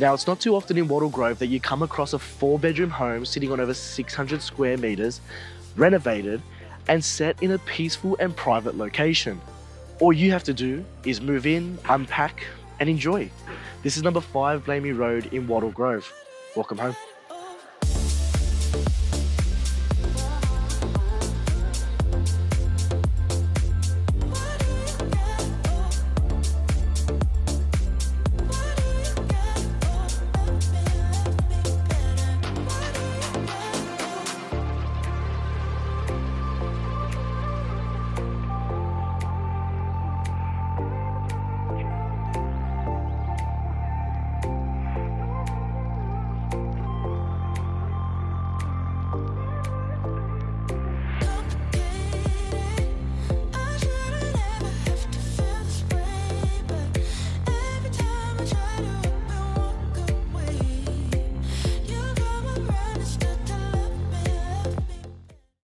Now, it's not too often in Wattle Grove that you come across a 4-bedroom home sitting on over 600 square meters, renovated, and set in a peaceful and private location. All you have to do is move in, unpack, and enjoy. This is number 5 Blamey Road in Wattle Grove. Welcome home.